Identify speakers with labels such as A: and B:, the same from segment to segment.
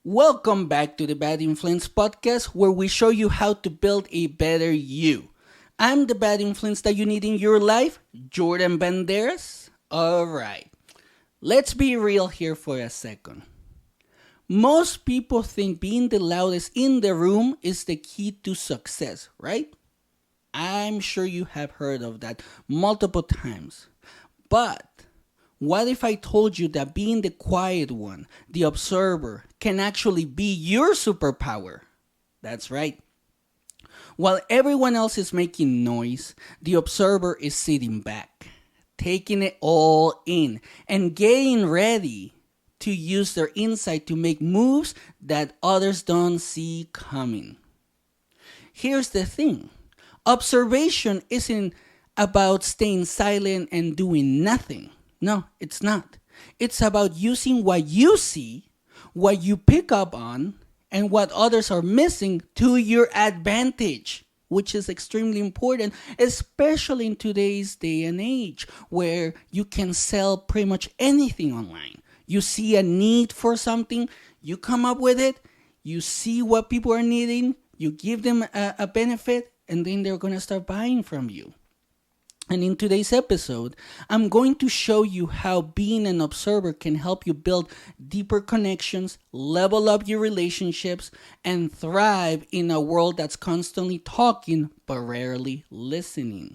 A: Welcome back to the Bad Influence podcast where we show you how to build a better you. I'm the bad influence that you need in your life, Bjordan Banderas. Alright, let's be real here for a second. Most people think being the loudest in the room is the key to success, right? I'm sure you have heard of that multiple times. But what if I told you that being the quiet one, the observer, can actually be your superpower? That's right. While everyone else is making noise, the observer is sitting back, taking it all in, and getting ready to use their insight to make moves that others don't see coming. Here's the thing. Observation isn't about staying silent and doing nothing. No, it's not. It's about using what you see, what you pick up on, and what others are missing to your advantage, which is extremely important, especially in today's day and age where you can sell pretty much anything online. You see a need for something, you come up with it, you see what people are needing, you give them a benefit, and then they're going to start buying from you. And in today's episode, I'm going to show you how being an observer can help you build deeper connections, level up your relationships, and thrive in a world that's constantly talking but rarely listening.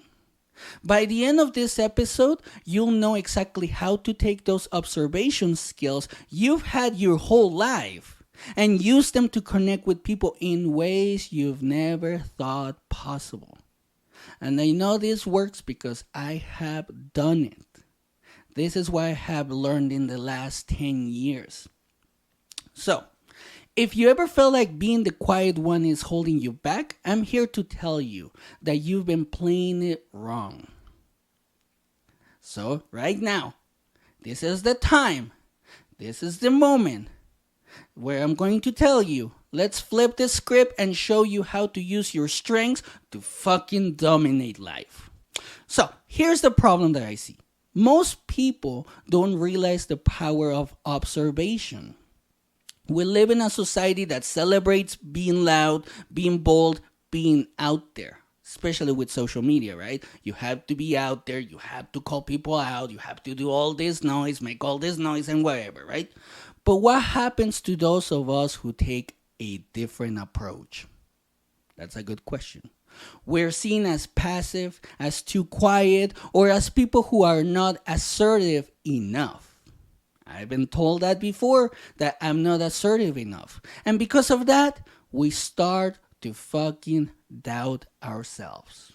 A: By the end of this episode, you'll know exactly how to take those observation skills you've had your whole life and use them to connect with people in ways you've never thought possible. And I know this works because I have done it. This is what I have learned in the last 10 years. So, if you ever felt like being the quiet one is holding you back, I'm here to tell you that you've been playing it wrong. So, right now, this is the time. This is the moment where I'm going to tell you, let's flip the script and show you how to use your strengths to fucking dominate life. So, here's the problem that I see. Most people don't realize the power of observation. We live in a society that celebrates being loud, being bold, being out there, especially with social media, right? You have to be out there, you have to call people out, you have to do all this noise, make all this noise and whatever, right? But what happens to those of us who take a different approach? That's a good question. We're seen as passive, as too quiet, or as people who are not assertive enough. I've been told that before, that I'm not assertive enough. And because of that, we start to fucking doubt ourselves.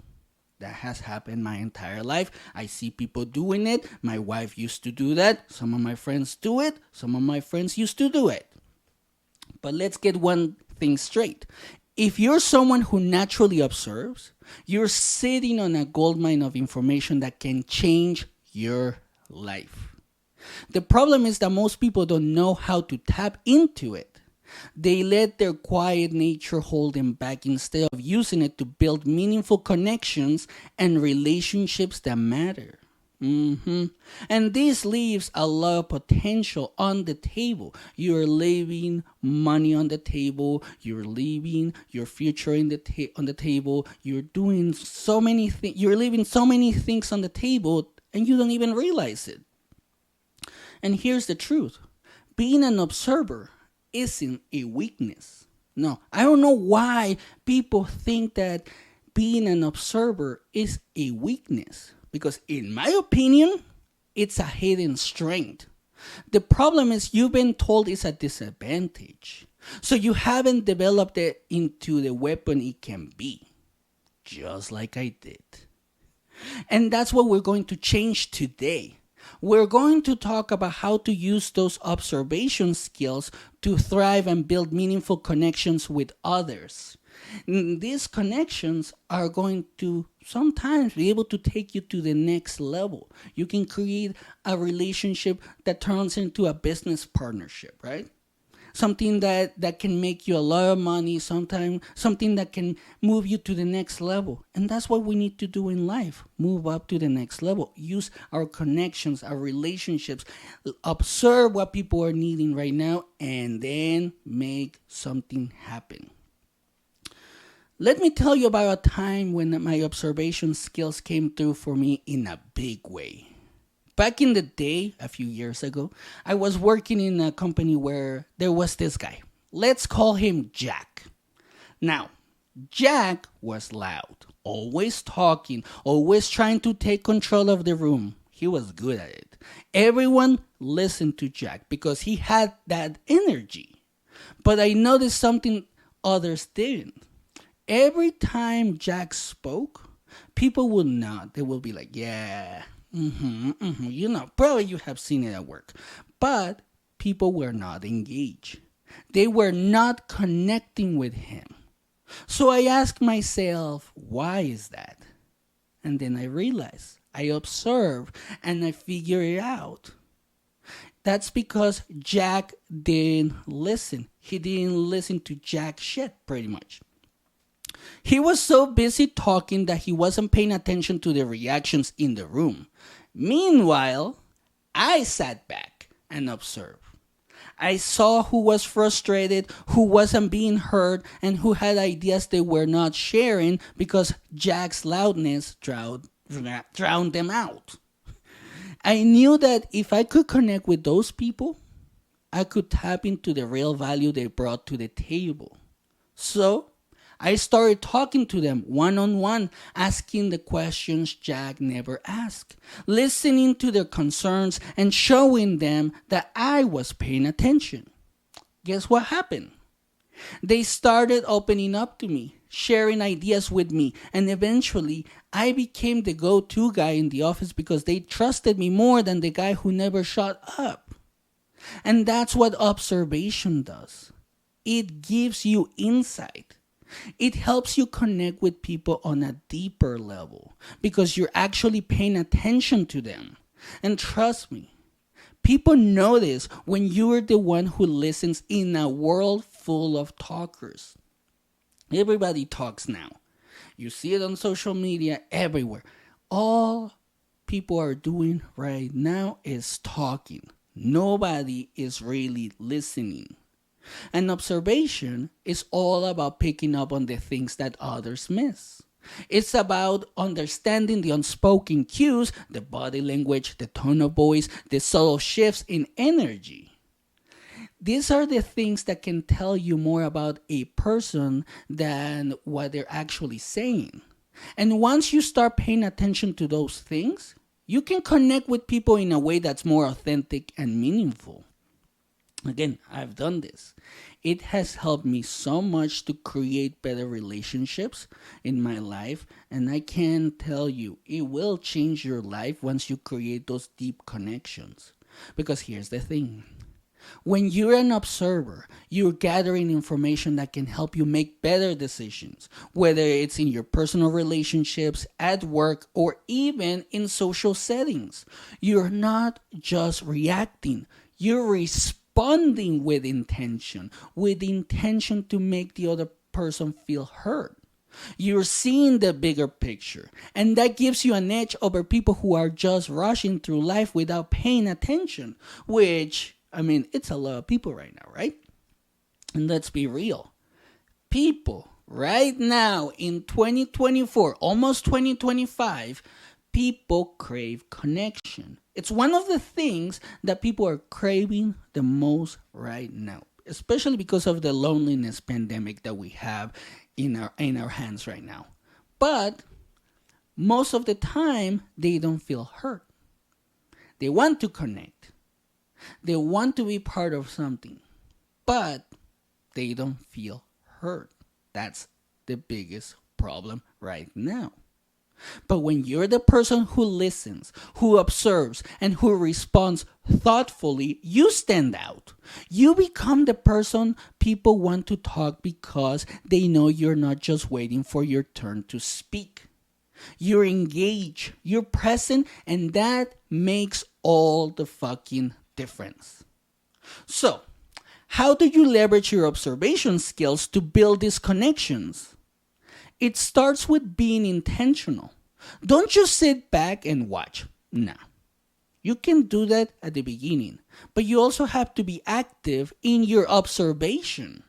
A: That has happened my entire life. I see people doing it. My wife used to do that. Some of my friends do it. Some of my friends used to do it. But let's get one thing straight. If you're someone who naturally observes, you're sitting on a goldmine of information that can change your life. The problem is that most people don't know how to tap into it. They let their quiet nature hold them back instead of using it to build meaningful connections and relationships that matter. And this leaves a lot of potential on the table. You're leaving money on the table. You're leaving your future on the table. You're doing so many things. You're leaving so many things on the table, and you don't even realize it. And here's the truth: being an observer isn't a weakness. No, I don't know why people think that being an observer is a weakness. Because in my opinion, it's a hidden strength. The problem is you've been told it's a disadvantage. So you haven't developed it into the weapon it can be. Just like I did. And that's what we're going to change today. We're going to talk about how to use those observation skills to thrive and build meaningful connections with others. These connections are going to sometimes be able to take you to the next level. You can create a relationship that turns into a business partnership, right? something that can make you a lot of money, something that can move you to the next level. And that's what we need to do in life, move up to the next level, use our connections, our relationships, observe what people are needing right now, and then make something happen. Let me tell you about a time when my observation skills came through for me in a big way. Back in the day, a few years ago, I was working in a company where there was this guy. Let's call him Jack. Now, Jack was loud, always talking, always trying to take control of the room. He was good at it. Everyone listened to Jack because he had that energy. But I noticed something others didn't. Every time Jack spoke, people would nod. They will be like, yeah, probably you have seen it at work. But people were not engaged. They were not connecting with him. So I asked myself, why is that? And then I realized, I observed, and I figured it out. That's because Jack didn't listen. He didn't listen to jack shit, pretty much. He was so busy talking that he wasn't paying attention to the reactions in the room. Meanwhile, I sat back and observed. I saw who was frustrated, who wasn't being heard, and who had ideas they were not sharing because Jack's loudness drowned them out. I knew that if I could connect with those people, I could tap into the real value they brought to the table. So, I started talking to them one-on-one, asking the questions Jack never asked, listening to their concerns, and showing them that I was paying attention. Guess what happened? They started opening up to me, sharing ideas with me, and eventually I became the go-to guy in the office because they trusted me more than the guy who never shut up. And that's what observation does. It gives you insight. It helps you connect with people on a deeper level because you're actually paying attention to them. And trust me, people notice when you're the one who listens in a world full of talkers. Everybody talks now. You see it on social media everywhere. All people are doing right now is talking. Nobody is really listening. And observation is all about picking up on the things that others miss. It's about understanding the unspoken cues, the body language, the tone of voice, the subtle shifts in energy. These are the things that can tell you more about a person than what they're actually saying. And once you start paying attention to those things, you can connect with people in a way that's more authentic and meaningful. Again, I've done this. It has helped me so much to create better relationships in my life. And I can tell you, it will change your life once you create those deep connections. Because here's the thing. When you're an observer, you're gathering information that can help you make better decisions, whether it's in your personal relationships, at work, or even in social settings. You're not just reacting, you're responding with intention to make the other person feel heard. You're seeing the bigger picture, and that gives you an edge over people who are just rushing through life without paying attention, which, it's a lot of people right now, right? And let's be real. People right now in 2024, almost 2025, people crave connection. It's one of the things that people are craving the most right now, especially because of the loneliness pandemic that we have in our hands right now. But most of the time, they don't feel hurt. They want to connect. They want to be part of something, but they don't feel hurt. That's the biggest problem right now. But when you're the person who listens, who observes, and who responds thoughtfully, you stand out. You become the person people want to talk because they know you're not just waiting for your turn to speak. You're engaged, you're present, and that makes all the fucking difference. So, How do you leverage your observation skills to build these connections? It starts with being intentional. Don't just sit back and watch. No. You can do that at the beginning, but you also have to be active in your observation.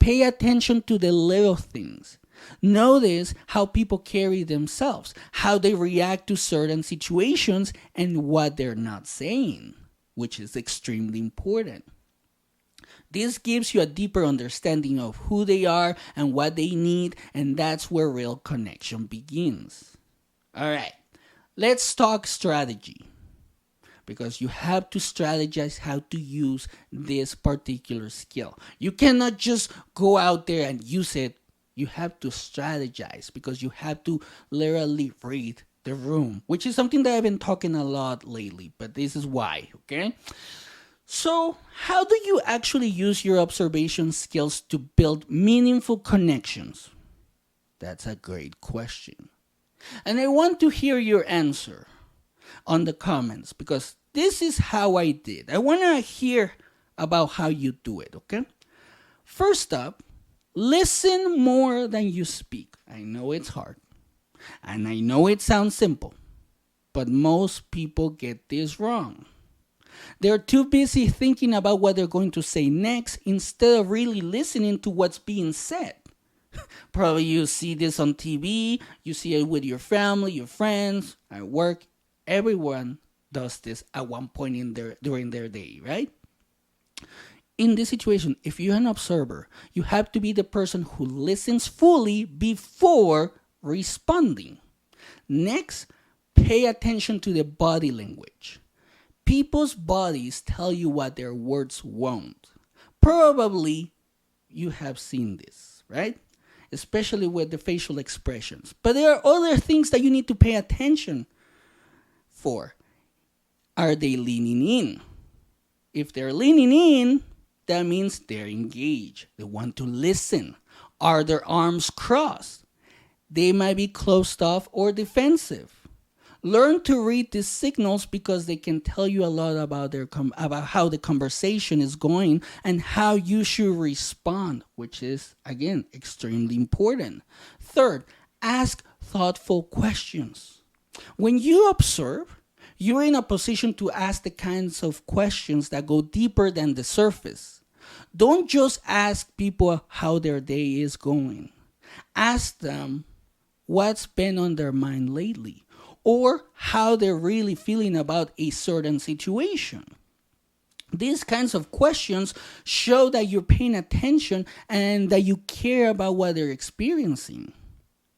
A: Pay attention to the little things. Notice how people carry themselves, how they react to certain situations, and what they're not saying, which is extremely important. This gives you a deeper understanding of who they are and what they need, and that's where real connection begins. All right, let's talk strategy, because you have to strategize how to use this particular skill. You cannot just go out there and use it. You have to strategize because you have to literally read the room, which is something that I've been talking a lot lately, but this is why, okay? So, how do you actually use your observation skills to build meaningful connections? That's a great question. And I want to hear your answer on the comments because this is how I did. I want to hear about how you do it, okay? First up, listen more than you speak. I know it's hard. And I know it sounds simple. But most people get this wrong. They're too busy thinking about what they're going to say next instead of really listening to what's being said. Probably you see this on TV, you see it with your family, your friends, at work. Everyone does this at one point during their day, right? In this situation, if you're an observer, you have to be the person who listens fully before responding. Next, pay attention to the body language. People's bodies tell you what their words won't. Probably you have seen this, right? Especially with the facial expressions. But there are other things that you need to pay attention for. Are they leaning in? If they're leaning in, that means they're engaged. They want to listen. Are their arms crossed? They might be closed off or defensive. Learn to read these signals because they can tell you a lot about about how the conversation is going and how you should respond, which is, again, extremely important. Third, ask thoughtful questions. When you observe, you're in a position to ask the kinds of questions that go deeper than the surface. Don't just ask people how their day is going. Ask them what's been on their mind lately, or how they're really feeling about a certain situation. These kinds of questions show that you're paying attention and that you care about what they're experiencing.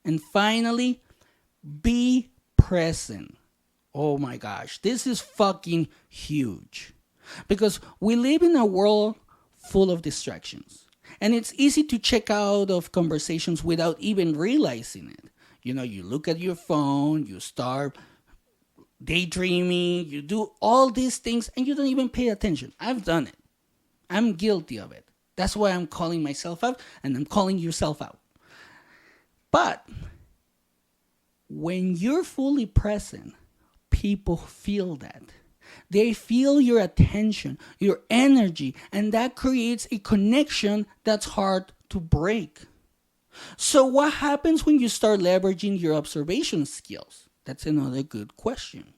A: And finally, be present. Oh my gosh, this is fucking huge. Because we live in a world full of distractions. And it's easy to check out of conversations without even realizing it. You know, you look at your phone, you start daydreaming, you do all these things, and you don't even pay attention. I've done it. I'm guilty of it. That's why I'm calling myself out, and I'm calling yourself out. But when you're fully present, people feel that. They feel your attention, your energy, and that creates a connection that's hard to break. So what happens when you start leveraging your observation skills? That's another good question.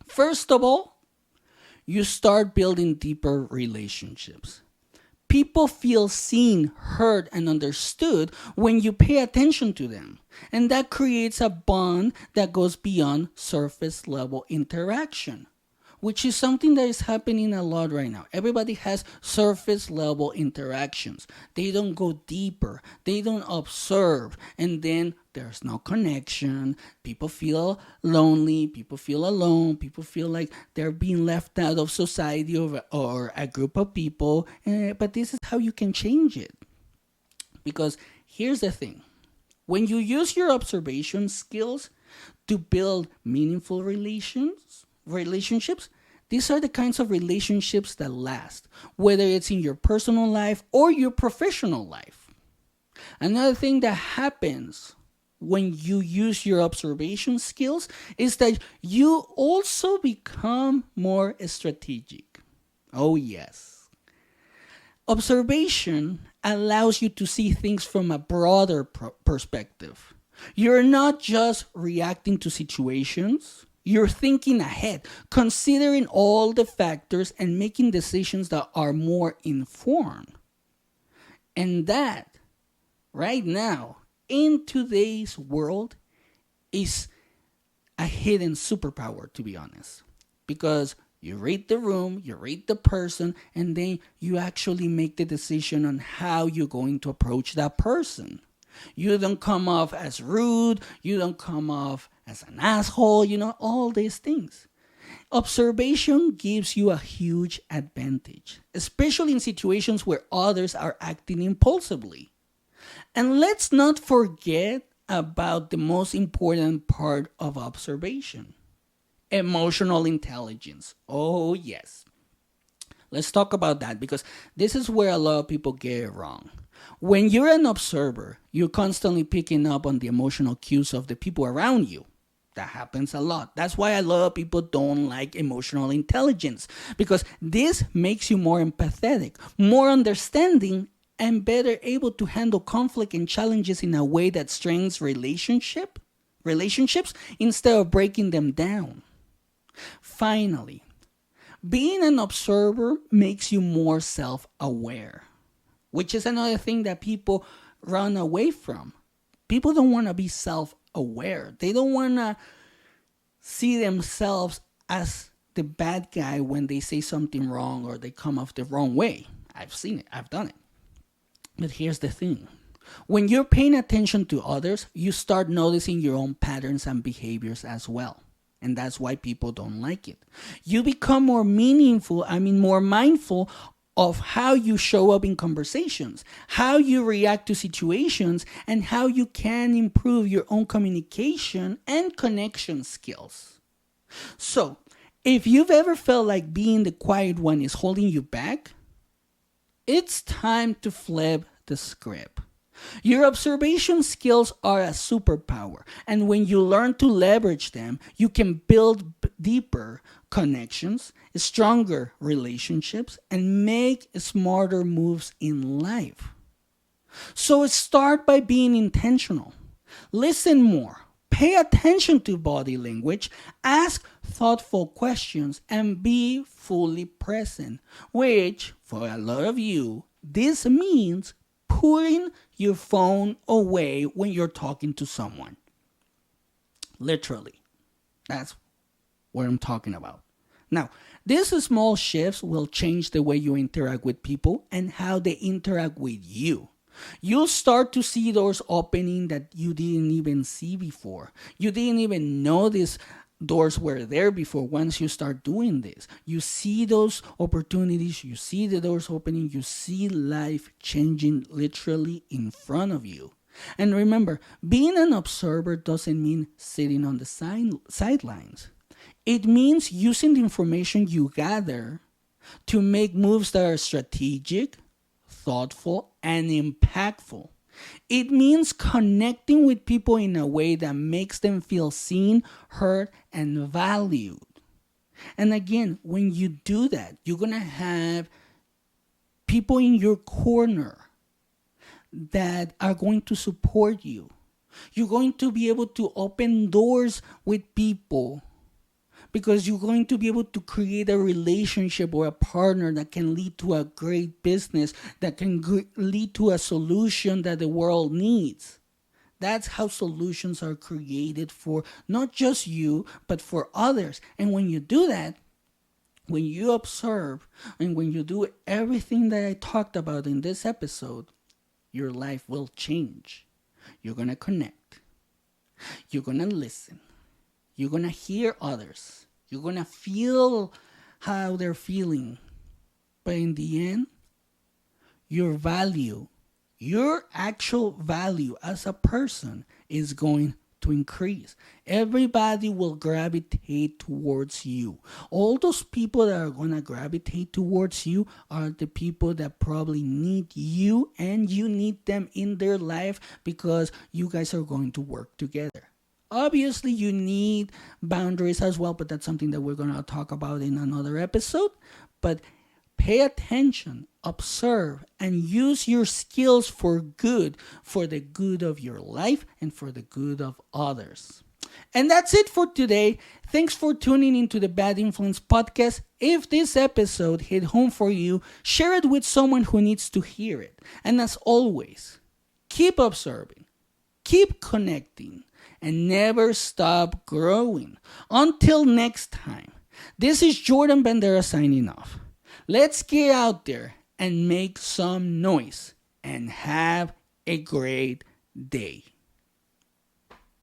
A: First of all, you start building deeper relationships. People feel seen, heard, and understood when you pay attention to them. And that creates a bond that goes beyond surface level interaction, which is something that is happening a lot right now. Everybody has surface level interactions. They don't go deeper. They don't observe. And then there's no connection. People feel lonely. People feel alone. People feel like they're being left out of society or a group of people. But this is how you can change it. Because here's the thing. When you use your observation skills to build meaningful relationships, these are the kinds of relationships that last, whether it's in your personal life or your professional life. Another thing that happens when you use your observation skills is that you also become more strategic. Oh, yes. Observation allows you to see things from a broader perspective. You're not just reacting to situations, you're thinking ahead, considering all the factors and making decisions that are more informed. And that, right now, in today's world, is a hidden superpower, to be honest. Because you read the room, you read the person, and then you actually make the decision on how you're going to approach that person. You don't come off as rude, you don't come off as an asshole, all these things. Observation gives you a huge advantage, especially in situations where others are acting impulsively. And let's not forget about the most important part of observation: emotional intelligence. Oh, yes. Let's talk about that because this is where a lot of people get it wrong. When you're an observer, you're constantly picking up on the emotional cues of the people around you. That happens a lot. That's why a lot of people don't like emotional intelligence, because this makes you more empathetic, more understanding, and better able to handle conflict and challenges in a way that strengthens relationships instead of breaking them down. Finally, being an observer makes you more self-aware, which is another thing that people run away from. People don't want to be self-aware. They don't want to see themselves as the bad guy when they say something wrong or they come off the wrong way. I've seen it. I've done it. But here's the thing. When you're paying attention to others, you start noticing your own patterns and behaviors as well. And that's why people don't like it. You become more mindful of how you show up in conversations, how you react to situations, and how you can improve your own communication and connection skills. So, if you've ever felt like being the quiet one is holding you back, it's time to flip the script. Your observation skills are a superpower, and when you learn to leverage them, you can build deeper connections, stronger relationships, and make smarter moves in life. So start by being intentional. Listen more. Pay attention to body language, ask thoughtful questions, and be fully present, which, for a lot of you, this means putting your phone away when you're talking to someone. Literally. That's what I'm talking about. Now, these small shifts will change the way you interact with people and how they interact with you. You'll start to see doors opening that you didn't even see before. You didn't even know these doors were there before. Once you start doing this, you see those opportunities, you see the doors opening, you see life changing literally in front of you. And remember, being an observer doesn't mean sitting on the sidelines. It means using the information you gather to make moves that are strategic, thoughtful, and impactful. It means connecting with people in a way that makes them feel seen, heard, and valued. And again, when you do that, you're going to have people in your corner that are going to support you. You're going to be able to open doors with people because you're going to be able to create a relationship or a partner that can lead to a great business, that can lead to a solution that the world needs. That's how solutions are created for not just you, but for others. And when you do that, when you observe, and when you do everything that I talked about in this episode, your life will change. You're going to connect. You're going to listen. You're going to hear others. You're going to feel how they're feeling. But in the end, your value, your actual value as a person is going to increase. Everybody will gravitate towards you. All those people that are going to gravitate towards you are the people that probably need you, and you need them in their life because you guys are going to work together. Obviously, you need boundaries as well, but that's something that we're going to talk about in another episode. But Pay attention, observe, and use your skills for the good of your life and for the good of others. And that's it for today. Thanks for tuning into the Bad Influence podcast. If this episode hit home for you, share it with someone who needs to hear it. And as always, keep observing, keep connecting, and never stop growing. Until next time, this is Bjordan Banderas signing off. Let's get out there and make some noise and have a great day.